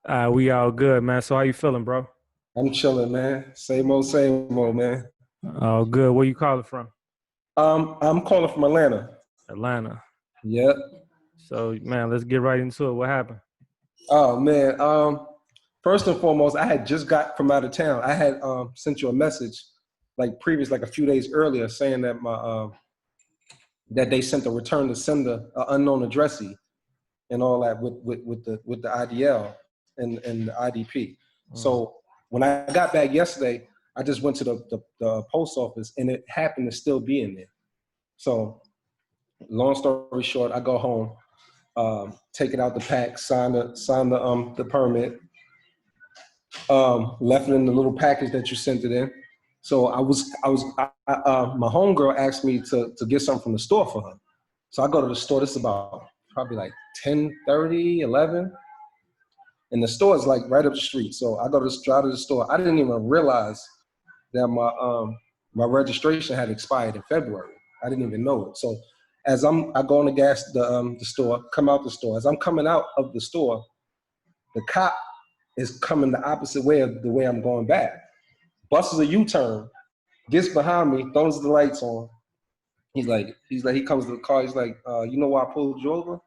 We all good, man. So how you feeling, bro? I'm chilling, man. Same old, man. All good. Where you calling from? I'm calling from Atlanta. Atlanta. Yep. So, man, let's get right into it. What happened? Oh man. First and foremost, I had just got from out of town. I had sent you a message like a few days earlier, saying that my that they sent a return to sender, unknown addressee, and all that with the IDL and the IDP. Mm. So when I got back yesterday, I just went to the post office, and it happened to still be in there. So long story short, I go home, take it out the pack, sign the permit, left it in the little package that you sent it in. So my homegirl asked me to get something from the store for her. So I go to the store. This is about probably like 10:30, 11, and the store is like right up the street. So I go to drive to the store. I didn't even realize that my registration had expired in February. I didn't even know it. So I go in the store, come out the store. As I'm coming out of the store, the cop is coming the opposite way of the way I'm going back. Busts a U-turn, gets behind me, throws the lights on. He comes to the car. He's like, you know why I pulled you over?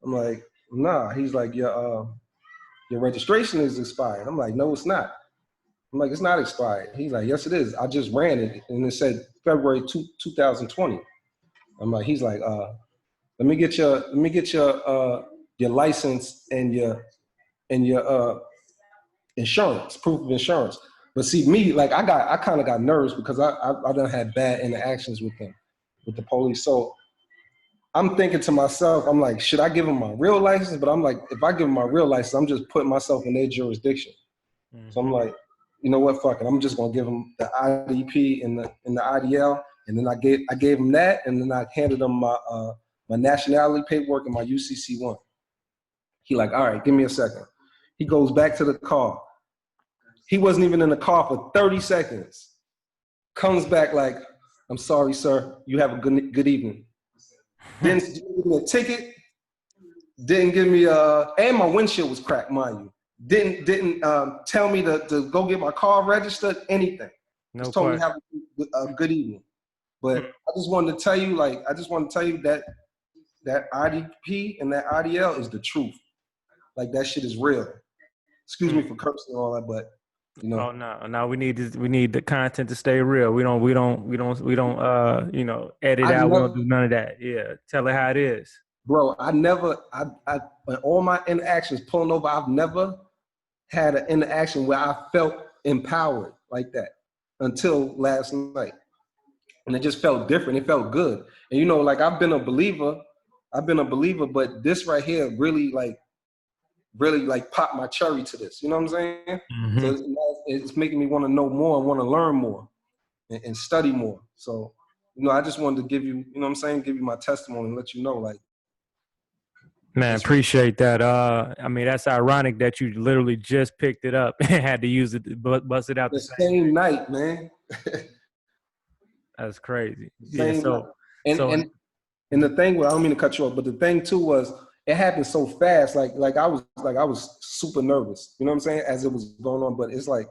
I'm like, nah. He's like, your registration is expired. I'm like, no, it's not. I'm like, it's not expired. He's like, yes, it is. I just ran it, and it said February 2020. He's like, let me get your license and your insurance, proof of insurance. But see, me, like I kind of got nervous because I done had bad interactions with them, with the police. So I'm thinking to myself, I'm like, should I give them my real license? But I'm like, if I give them my real license, I'm just putting myself in their jurisdiction. So I'm like, you know what, fuck it. I'm just gonna give them the IDP and the IDL, and then I gave them that, and then I handed them my nationality paperwork and my UCC1. He like, all right, give me a second. He goes back to the car. He wasn't even in the car for 30 seconds. Comes back like, I'm sorry, sir. You have a good evening. Didn't give me a ticket. Didn't give me and my windshield was cracked, mind you. Didn't tell me to go get my car registered, anything. No Just told me question. have a good evening. But I just wanted to tell you, that IDP and that IDL is the truth. Like that shit is real. Excuse me for cursing and all that, but you know. Oh no. We need the content to stay real. We don't edit I out. We don't never, do none of that. Yeah. Tell it how it is. bro, I in all my interactions pulling over, I've never had an interaction where I felt empowered like that until last night. And it just felt different. It felt good. And like I've been a believer, but this right here really like popped my cherry to this. You know what I'm saying? So Hmm. it's making me want to know more and want to learn more and study more. So, I just wanted to give you, you know what I'm saying, give you my testimony and let you know, like, Man, it's appreciate that. I mean, that's ironic that you literally just picked it up and had to use it, bust it out the the same same day. night, man. That's crazy. Yeah. Same night. So, And so. and and the thing, well, I don't mean to cut you off, but the thing too was it happened so fast. Like I was super nervous. You know what I'm saying? As it was going on, but it's like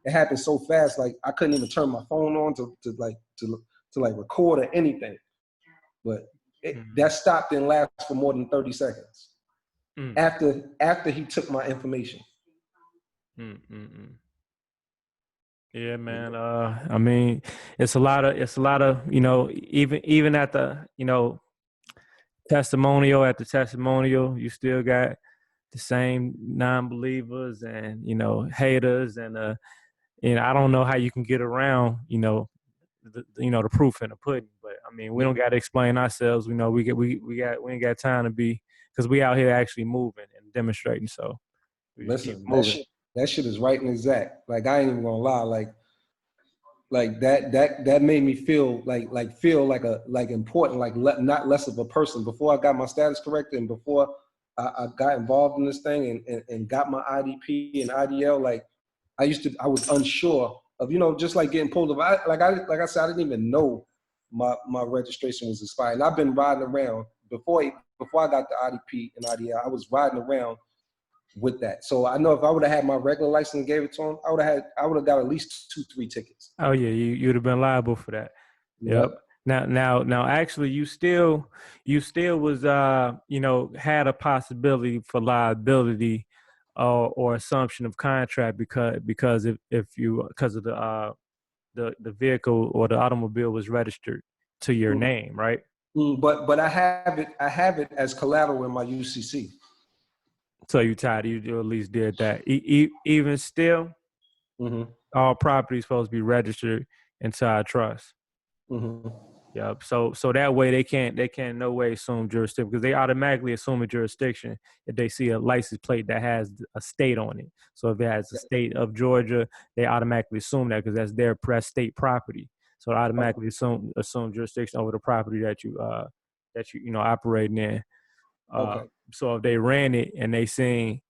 it happened so fast. Like I couldn't even turn my phone on to record or anything. But Mhm. that stop didn't last for more than 30 seconds Mm, after he took my information. mm, mm, mm. Yeah, man. I mean, it's a lot of, even at the, testimonial at the testimonial, you still got the same non-believers and, haters and I don't know how you can get around, the proof in the pudding. But I mean, we don't got to explain ourselves. We ain't got time to be because we out here actually moving and demonstrating. So we just keep it Listen, that moving. shit that shit is right and exact. Like I ain't even gonna lie. Like that made me feel like important, not less of a person. Before I got my status corrected and before I got involved in this thing and got my IDP and IDL, like I was unsure of, just like getting pulled over. Like I said, I didn't even know my registration was expired. And I've been riding around before I got the IDP and IDL. I was riding around with that. So I know if I would have had my regular license and gave it to him, I would have got at least 2-3 tickets. Oh yeah, you'd have been liable for that. Yep. Now, actually, you still was, had a possibility for liability, or assumption of contract because if you because of the vehicle or the automobile was registered to your name, right? But I have it as collateral in my UCC. So you at least did that. Even still, Mm-hmm. all property is supposed to be registered into our trust. Mm-hmm. Yep. So that way they can't no way assume jurisdiction, because they automatically assume a jurisdiction if they see a license plate that has a state on it. So if it has the state of Georgia, they automatically assume that because that's their state property. So it automatically assume jurisdiction over the property that you operating in. Okay. So if they ran it and they seen,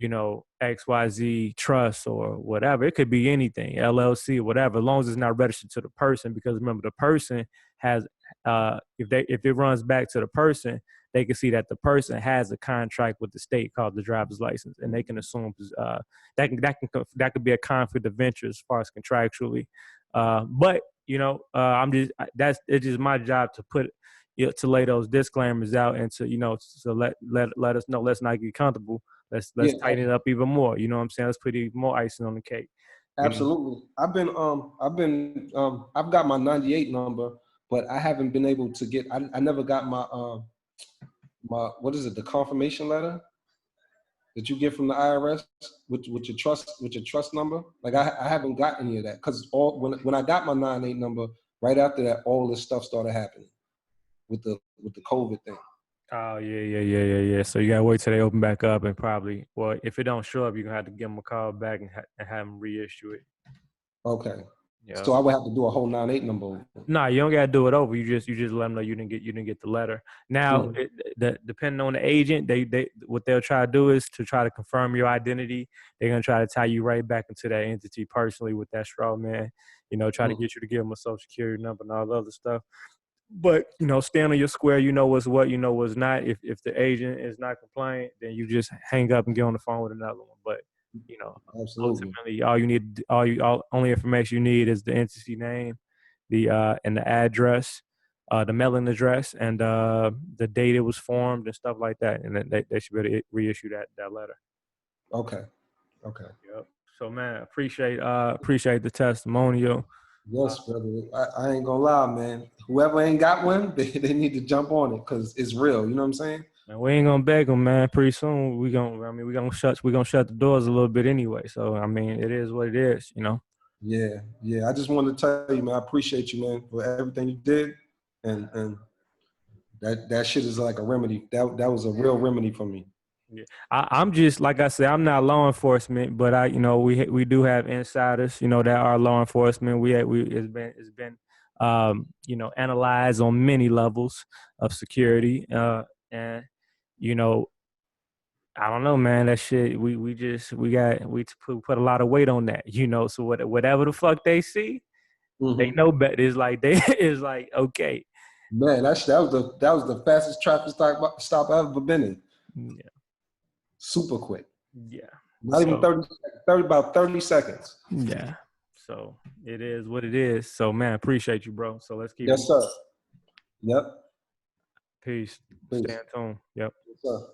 XYZ Trust or whatever, it could be anything, LLC or whatever, as long as it's not registered to the person. Because remember, the person has, if it runs back to the person, they can see that the person has a contract with the state called the driver's license, and they can assume that could be a conflict of interest as far as contractually. But it's just my job to to lay those disclaimers out and to let us know. Let's not get comfortable. Let's tighten it up even more. You know what I'm saying? Let's put even more icing on the cake. Absolutely. I've got my 98 number, but I haven't been able to get. I never got my what is it? The confirmation letter that you get from the IRS with your trust number. Like I haven't got any of that, because when I got my 98 number, right after that, all this stuff started happening with the COVID thing. Oh yeah. So you gotta wait till they open back up, and probably, well, if it don't show up, you're gonna have to give them a call back and have them reissue it. Okay. Yeah. So I would have to do a whole 98 number. No, you don't gotta do it over. You just let them know you didn't get the letter. Now, depending on the agent, they what they'll try to do is to try to confirm your identity. They're gonna try to tie you right back into that entity personally with that straw man. Try to get you to give them a social security number and all the other stuff. But stand on your square. You know what's what. You know what's not. If the agent is not compliant, then you just hang up and get on the phone with another one. But Absolutely. ultimately, only information you need is the entity name, and the address, the mailing address, and the date it was formed and stuff like that. And then they should be able to reissue that letter. Okay. Yep. So man, appreciate the testimonial. Yes, brother. I ain't gonna lie, man. Whoever ain't got one, they need to jump on it, because it's real. You know what I'm saying? Man, we ain't gonna beg them, man. Pretty soon we gonna shut the doors a little bit anyway. So I mean, it is what it is, Yeah. I just wanted to tell you, man, I appreciate you, man, for everything you did, and that shit is like a remedy. That was a real remedy for me. Yeah. I'm just, like I said, I'm not law enforcement, but we do have insiders, that are law enforcement. It's been analyzed on many levels of security, and I don't know, man. That shit, we put a lot of weight on that, So whatever the fuck they see, they know better. It's like it's like, okay, man. That was the fastest traffic stop I've ever been in. Yeah. Super quick. Yeah. Not even 30, about 30 seconds. Yeah. So it is what it is. So man, appreciate you, bro. So let's keep. Yes, sir. Yep. Peace. Stay in tune. Yep. Yes, sir.